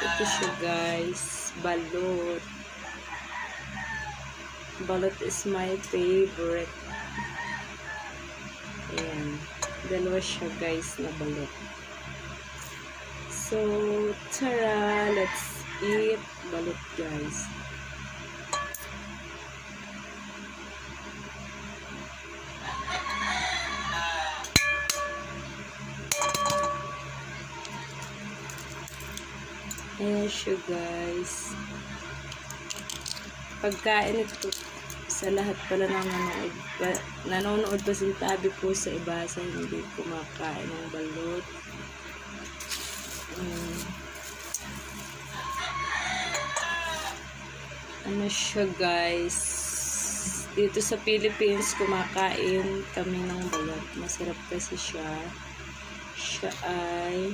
Ito siya guys, balot. Balot is my favorite. Ayan. Dalawa siya guys na balot. So, tara, let's eat balot guys. Ayan siya guys. Pagkain ito sa lahat pala nanonood pa si tabi po sa iba sa hindi kumakain ng balot. Ano siya guys, dito sa Philippines kumakain kami ng balot. Masarap kasi siya ay